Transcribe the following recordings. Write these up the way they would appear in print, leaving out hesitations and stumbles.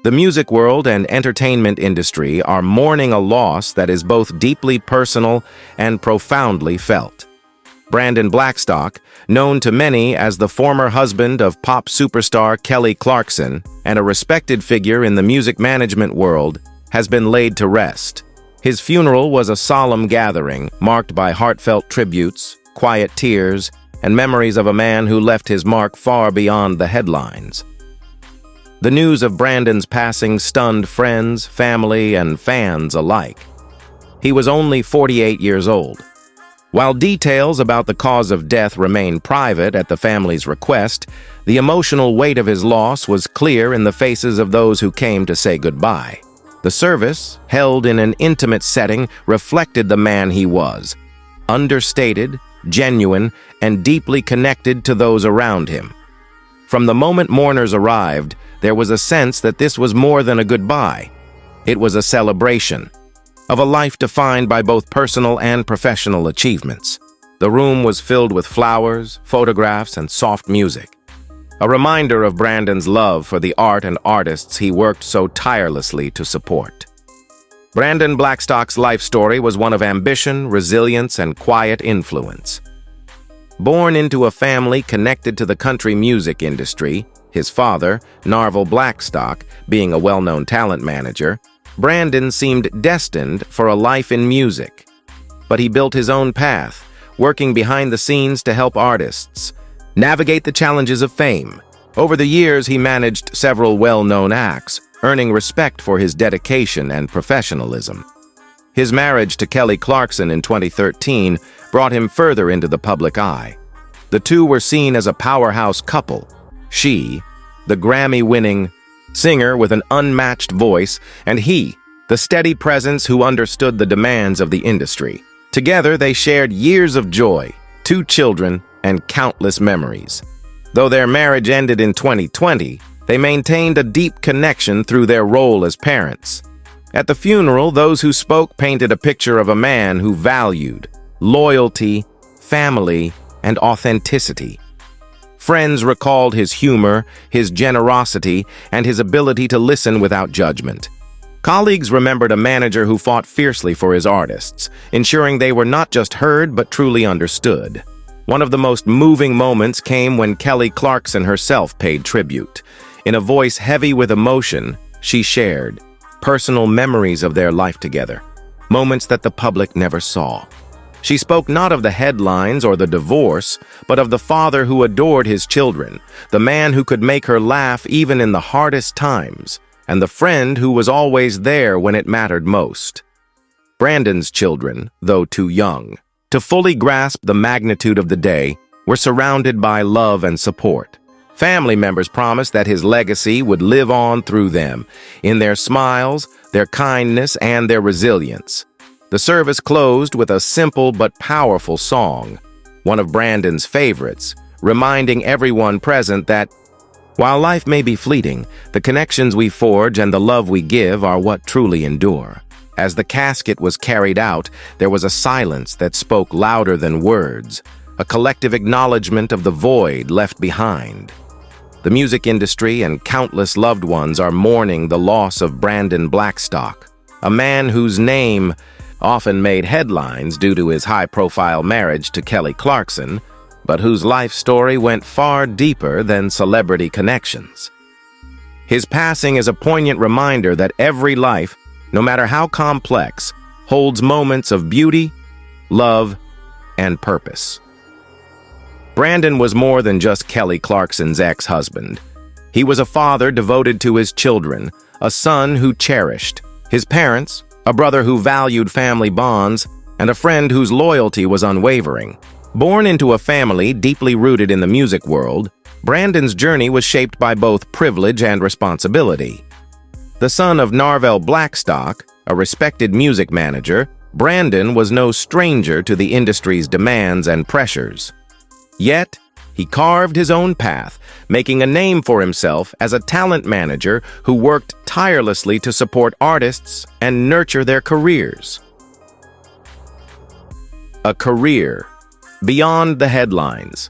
The music world and entertainment industry are mourning a loss that is both deeply personal and profoundly felt. Brandon Blackstock, known to many as the former husband of pop superstar Kelly Clarkson and a respected figure in the music management world, has been laid to rest. His funeral was a solemn gathering marked by heartfelt tributes, quiet tears, and memories of a man who left his mark far beyond the headlines. The news of Brandon's passing stunned friends, family, and fans alike. He was only 48 years old. While details about the cause of death remain private at the family's request, the emotional weight of his loss was clear in the faces of those who came to say goodbye. The service, held in an intimate setting, reflected the man he was: understated, genuine, and deeply connected to those around him. From the moment mourners arrived, there was a sense that this was more than a goodbye. It was a celebration of a life defined by both personal and professional achievements. The room was filled with flowers, photographs, and soft music, a reminder of Brandon's love for the art and artists he worked so tirelessly to support. Brandon Blackstock's life story was one of ambition, resilience, and quiet influence. Born into a family connected to the country music industry, his father, Narvel Blackstock, being a well-known talent manager, Brandon seemed destined for a life in music. But he built his own path, working behind the scenes to help artists navigate the challenges of fame. Over the years, he managed several well-known acts, earning respect for his dedication and professionalism. His marriage to Kelly Clarkson in 2013 brought him further into the public eye. The two were seen as a powerhouse couple. She, the Grammy-winning singer with an unmatched voice, and he, the steady presence who understood the demands of the industry. Together, they shared years of joy, 2 children, and countless memories. Though their marriage ended in 2020, they maintained a deep connection through their role as parents. At the funeral, those who spoke painted a picture of a man who valued loyalty, family, and authenticity. Friends recalled his humor, his generosity, and his ability to listen without judgment. Colleagues remembered a manager who fought fiercely for his artists, ensuring they were not just heard but truly understood. One of the most moving moments came when Kelly Clarkson herself paid tribute. In a voice heavy with emotion, she shared personal memories of their life together, moments that the public never saw. She spoke not of the headlines or the divorce, but of the father who adored his children, the man who could make her laugh even in the hardest times, and the friend who was always there when it mattered most. Brandon's children, though too young to fully grasp the magnitude of the day, were surrounded by love and support. Family members promised that his legacy would live on through them, in their smiles, their kindness, and their resilience. The service closed with a simple but powerful song, one of Brandon's favorites, reminding everyone present that, while life may be fleeting, the connections we forge and the love we give are what truly endure. As the casket was carried out, there was a silence that spoke louder than words, a collective acknowledgement of the void left behind. The music industry and countless loved ones are mourning the loss of Brandon Blackstock, a man whose name often made headlines due to his high-profile marriage to Kelly Clarkson, but whose life story went far deeper than celebrity connections. His passing is a poignant reminder that every life, no matter how complex, holds moments of beauty, love, and purpose. Brandon was more than just Kelly Clarkson's ex-husband. He was a father devoted to his children, a son who cherished his parents, a brother who valued family bonds, and a friend whose loyalty was unwavering. Born into a family deeply rooted in the music world, Brandon's journey was shaped by both privilege and responsibility. The son of Narvel Blackstock, a respected music manager, Brandon was no stranger to the industry's demands and pressures. Yet, he carved his own path, making a name for himself as a talent manager who worked tirelessly to support artists and nurture their careers. A career beyond the headlines.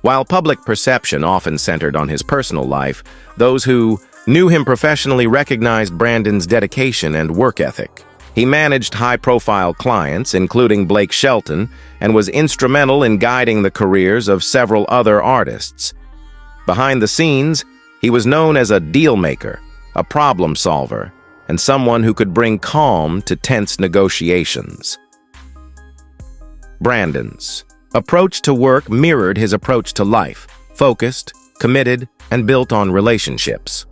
While public perception often centered on his personal life, those who Knew him professionally recognized Brandon's dedication and work ethic. He managed high-profile clients, including Blake Shelton, and was instrumental in guiding the careers of several other artists. Behind the scenes, he was known as a deal-maker, a problem solver, and someone who could bring calm to tense negotiations. Brandon's approach to work mirrored his approach to life, focused, committed, and built on relationships.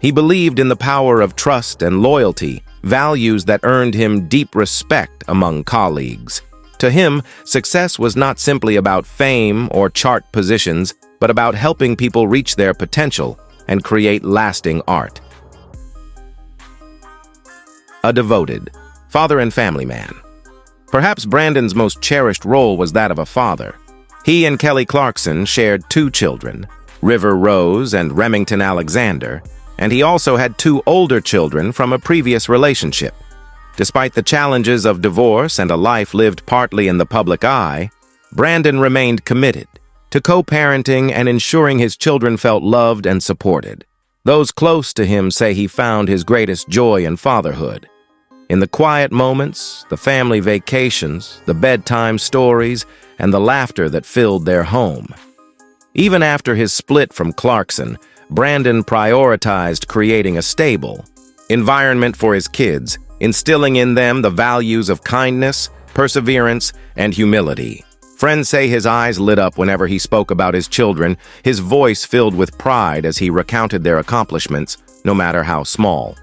He believed in the power of trust and loyalty, values that earned him deep respect among colleagues. To him, success was not simply about fame or chart positions, but about helping people reach their potential and create lasting art. A devoted father and family man. Perhaps Brandon's most cherished role was that of a father. He and Kelly Clarkson shared 2 children, River Rose and Remington Alexander, and he also had 2 older children from a previous relationship. Despite the challenges of divorce and a life lived partly in the public eye, Brandon remained committed to co-parenting and ensuring his children felt loved and supported. Those close to him say he found his greatest joy in fatherhood. In the quiet moments, the family vacations, the bedtime stories, and the laughter that filled their home. Even after his split from Clarkson, Brandon prioritized creating a stable environment for his kids, instilling in them the values of kindness, perseverance, and humility. Friends say his eyes lit up whenever he spoke about his children, his voice filled with pride as he recounted their accomplishments, no matter how small.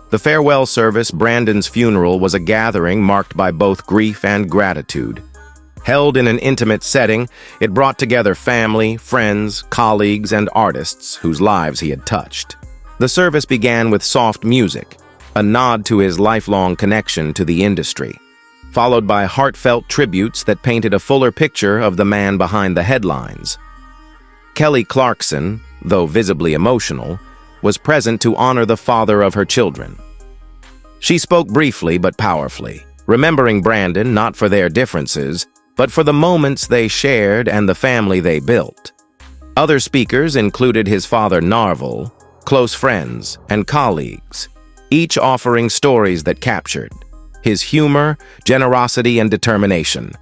The farewell service, Brandon's funeral, was a gathering marked by both grief and gratitude. Held in an intimate setting, it brought together family, friends, colleagues, and artists whose lives he had touched. The service began with soft music, a nod to his lifelong connection to the industry, followed by heartfelt tributes that painted a fuller picture of the man behind the headlines. Kelly Clarkson, though visibly emotional, was present to honor the father of her children. She spoke briefly but powerfully, remembering Brandon not for their differences, but for the moments they shared and the family they built. Other speakers included his father Narvel, close friends, and colleagues, each offering stories that captured his humor, generosity, and determination.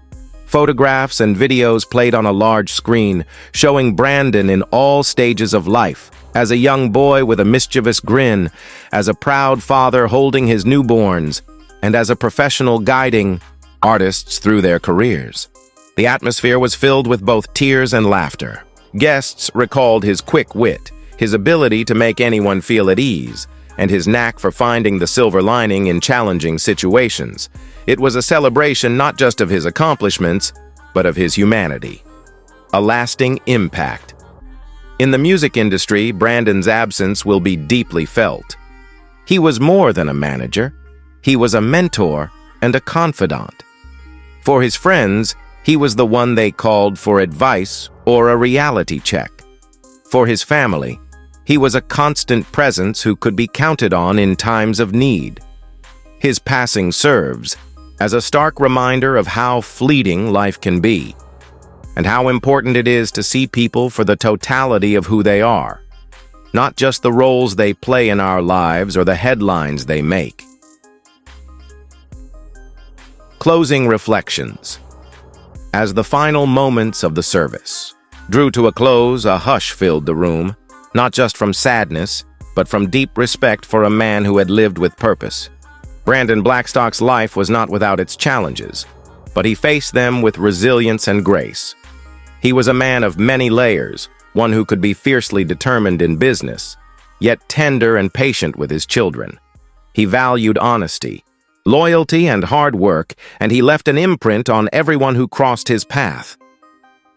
Photographs and videos played on a large screen, showing Brandon in all stages of life, as a young boy with a mischievous grin, as a proud father holding his newborns, and as a professional guiding artists through their careers. The atmosphere was filled with both tears and laughter. Guests recalled his quick wit, his ability to make anyone feel at ease, and his knack for finding the silver lining in challenging situations. It was a celebration not just of his accomplishments, but of his humanity. A lasting impact. In the music industry, Brandon's absence will be deeply felt. He was more than a manager. He was a mentor and a confidant. For his friends, he was the one they called for advice or a reality check. For his family, he was a constant presence who could be counted on in times of need. His passing serves as a stark reminder of how fleeting life can be, and how important it is to see people for the totality of who they are, not just the roles they play in our lives or the headlines they make. Closing reflections. As the final moments of the service drew to a close, a hush filled the room, not just from sadness, but from deep respect for a man who had lived with purpose. Brandon Blackstock's life was not without its challenges, but he faced them with resilience and grace. He was a man of many layers, one who could be fiercely determined in business, yet tender and patient with his children. He valued honesty, loyalty, and hard work, and he left an imprint on everyone who crossed his path.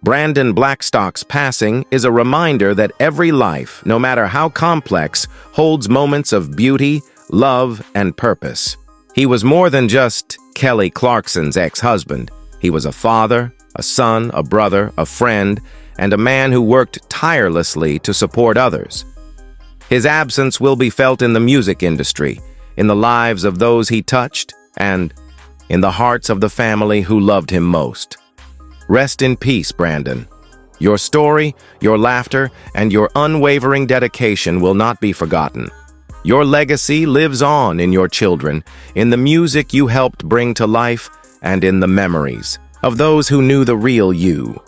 Brandon Blackstock's passing is a reminder that every life, no matter how complex, holds moments of beauty, love, and purpose. He was more than just Kelly Clarkson's ex-husband. He was a father, a son, a brother, a friend, and a man who worked tirelessly to support others. His absence will be felt in the music industry, in the lives of those he touched, and in the hearts of the family who loved him most. Rest in peace, Brandon. Your story, your laughter, and your unwavering dedication will not be forgotten. Your legacy lives on in your children, in the music you helped bring to life, and in the memories of those who knew the real you.